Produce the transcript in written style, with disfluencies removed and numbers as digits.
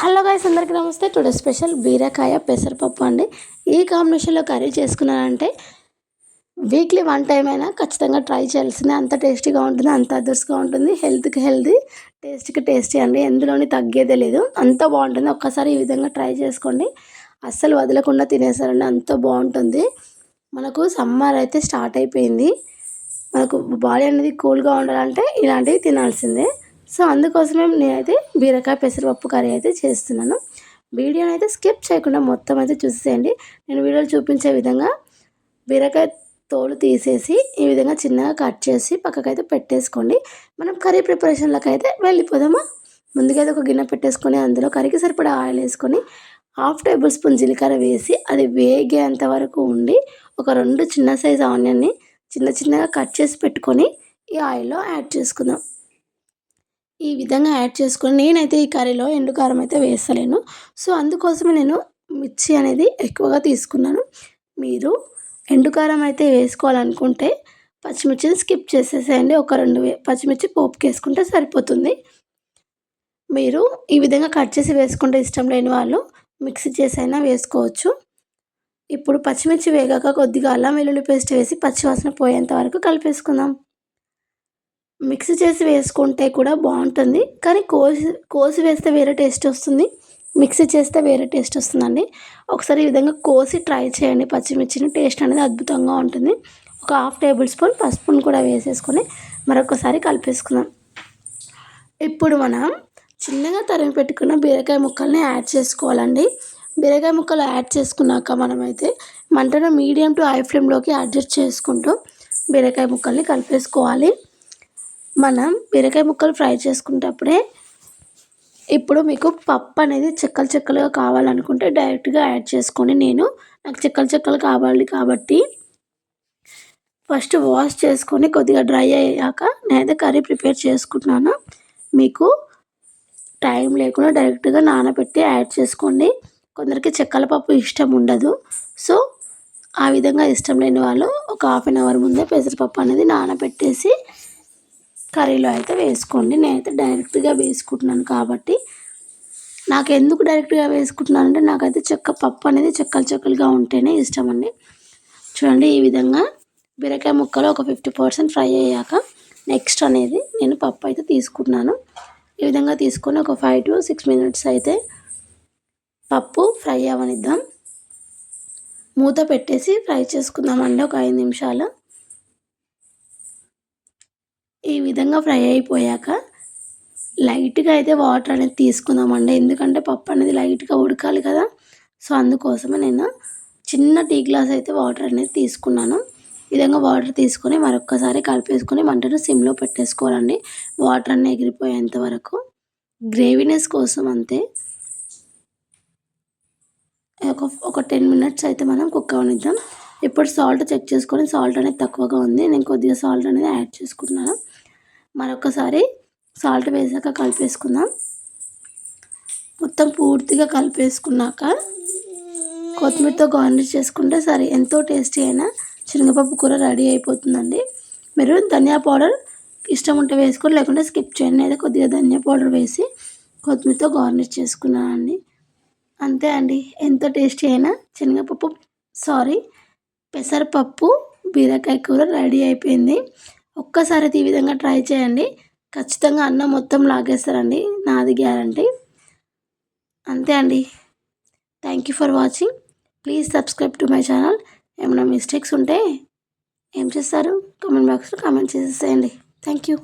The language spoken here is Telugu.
హలో గైస్, అందరికీ నమస్తే. టుడే స్పెషల్ బీరకాయ పెసరపప్పు అండి. ఈ కాంబినేషన్లో కర్రీ చేసుకున్నానంటే వీక్లీ వన్ టైం అయినా ఖచ్చితంగా ట్రై చేయాల్సిందే. అంత టేస్టీగా ఉంటుంది, అంత అదర్స్గా ఉంటుంది. హెల్త్కి హెల్తీ, టేస్ట్కి టేస్టీ అండి. ఎందులోని తగ్గేదే లేదు, అంత బాగుంటుంది. ఒక్కసారి ఈ విధంగా ట్రై చేసుకోండి, అస్సలు వదలకుండా తినేసారండి. అంత బాగుంటుంది. మనకు సమ్మర్ అయితే స్టార్ట్ అయిపోయింది. మనకు బాడీ అనేది కూల్గా ఉండాలంటే ఇలాంటివి తినాల్సిందే. సో అందుకోసమే నేనైతే బీరకాయ పెసరపప్పు కర్రీ అయితే చేస్తున్నాను. వీడియోని అయితే స్కిప్ చేయకుండా మొత్తం అయితే చూసేయండి. నేను వీడియోలో చూపించే విధంగా బీరకాయ తోలు తీసేసి ఈ విధంగా చిన్నగా కట్ చేసి పక్కకైతే పెట్టేసుకోండి. మనం కర్రీ ప్రిపరేషన్లోకి అయితే వెళ్ళిపోదామా. ముందుగా అయితే ఒక గిన్నె పెట్టేసుకొని అందులో కర్రీకి సరిపడా ఆయిల్ వేసుకొని 1/2 టేబుల్ స్పూన్ జీలకర్ర వేసి అది వేగేంత వరకు ఉండి ఒక 2 చిన్న సైజు ఆనియన్ని చిన్నగా కట్ చేసి పెట్టుకొని ఈ ఆయిల్లో యాడ్ చేసుకుందాం. ఈ విధంగా యాడ్ చేసుకొని నేనైతే ఈ కర్రీలో ఎండు కారం అయితే వేస్తలేను. సో అందుకోసమే నేను మిర్చి అనేది ఎక్కువగా తీసుకున్నాను. మీరు ఎండు కారం అయితే వేసుకోవాలనుకుంటే పచ్చిమిర్చిని స్కిప్ చేసేసేయండి. ఒక 2 పచ్చిమిర్చి పోపుకి వేసుకుంటే సరిపోతుంది. మీరు ఈ విధంగా కట్ చేసి వేసుకుంటే ఇష్టం లేని వాళ్ళు మిక్సీ చేసైనా వేసుకోవచ్చు. ఇప్పుడు పచ్చిమిర్చి వేగాక కొద్దిగా అల్లం వెల్లుల్లి పేస్ట్ వేసి పచ్చివాసన పోయేంత వరకు కలిపేసుకుందాం. మిక్సీ చేసి వేసుకుంటే కూడా బాగుంటుంది, కానీ కోసి వేస్తే వేరే టేస్ట్ వస్తుంది, మిక్సీ చేస్తే వేరే టేస్ట్ వస్తుందండి. ఒకసారి ఈ విధంగా కోసి ట్రై చేయండి. పచ్చిమిర్చిని టేస్ట్ అనేది అద్భుతంగా ఉంటుంది. ఒక 1/2 టేబుల్ స్పూన్ పసుపును కూడా వేసేసుకొని మరొకసారి కలిపేసుకుందాం. ఇప్పుడు మనం చిన్నగా తరిమి పెట్టుకున్న బీరకాయ ముక్కల్ని యాడ్ చేసుకోవాలండి. బీరకాయ ముక్కలు యాడ్ చేసుకున్నాక మనమైతే మంటను మీడియం టు హై ఫ్లేమ్లోకి అడ్జస్ట్ చేసుకుంటూ బీరకాయ ముక్కల్ని కలిపేసుకోవాలి. మనం బీరకాయ ముక్కలు ఫ్రై చేసుకునేటప్పుడే ఇప్పుడు మీకు పప్పు అనేది చెక్కలుగా కావాలనుకుంటే డైరెక్ట్గా యాడ్ చేసుకోండి. నాకు చెక్కలు కావాలి కాబట్టి ఫస్ట్ వాష్ చేసుకొని కొద్దిగా డ్రై అయ్యాక నేనైతే కర్రీ ప్రిపేర్ చేసుకుంటున్నాను. మీకు టైం లేకుండా డైరెక్ట్గా నానబెట్టి యాడ్ చేసుకోండి. కొందరికి చెక్కల పప్పు ఇష్టం ఉండదు. సో ఆ విధంగా ఇష్టం లేని వాళ్ళు ఒక 1/2 అవర్ ముందే పెసరపప్పు అనేది నానబెట్టేసి కర్రీలో అయితే వేసుకోండి. నేనైతే డైరెక్ట్గా వేసుకుంటున్నాను కాబట్టి నాకు ఎందుకు డైరెక్ట్గా వేసుకుంటున్నానంటే నాకైతే పప్పు అనేది చెక్కలుగా ఉంటేనే ఇష్టం అండి. చూడండి, ఈ విధంగా బీరకాయ ముక్కలు ఒక 50% ఫ్రై అయ్యాక నెక్స్ట్ అనేది నేను పప్పు అయితే తీసుకుంటున్నాను. ఈ విధంగా తీసుకొని ఒక 5 to 6 minutes అయితే పప్పు ఫ్రై అవ్వనిద్దాం. మూత పెట్టేసి ఫ్రై చేసుకుందామండి ఒక 5 నిమిషాలు. ఈ విధంగా ఫ్రై అయిపోయాక లైట్గా అయితే వాటర్ అనేది తీసుకుందామండి. ఎందుకంటే పప్పు అనేది లైట్గా ఉడకాలి కదా. సో అందుకోసమే నేను చిన్న టీ గ్లాస్ అయితే వాటర్ అనేది తీసుకున్నాను. ఈ విధంగా వాటర్ తీసుకొని మరొక్కసారి కలిపేసుకొని మంటను సిమ్లో పెట్టేసుకోవాలండి. వాటర్ అన్నీ ఎగిరిపోయేంత వరకు గ్రేవీనెస్ కోసం అంతే. ఒక 10 minutes అయితే మనం కుక్ అవనిద్దాం. ఇప్పుడు సాల్ట్ చెక్ చేసుకొని సాల్ట్ అనేది తక్కువగా ఉంది, నేను కొద్దిగా సాల్ట్ అనేది యాడ్ చేసుకుంటున్నాను. మరొకసారి సాల్ట్ వేసాక కలిపేసుకుందాం. మొత్తం పూర్తిగా కలిపేసుకున్నాక కొత్తిమీరతో గార్నిష్ చేసుకుంటే సరే, ఎంతో టేస్టీ అయిన శనగపప్పు కూర రెడీ అయిపోతుందండి. మీరు ధనియా పౌడర్ ఇష్టం ఉంటే వేసుకొని, లేకుంటే స్కిప్ చేయండి. అయితే కొద్దిగా ధనియా పౌడర్ వేసి కొత్తిమీరతో గార్నిష్ చేసుకున్నానండి. అంతే అండి, ఎంతో టేస్టీ అయిన పెసరపప్పు బీరకాయ కూర రెడీ అయిపోయింది. ఒక్కసారి ఈ విధంగా ట్రై చేయండి, ఖచ్చితంగా అన్నం మొత్తం లాగేస్తారండి, నాది గ్యారంటీ. అంతే అండి. Thank you for watching. Please subscribe to my channel. ఏమైనా మిస్టేక్స్ ఉంటే ఏం చేస్తారు, కామెంట్ బాక్స్లో కామెంట్ చేసేసేయండి. Thank you.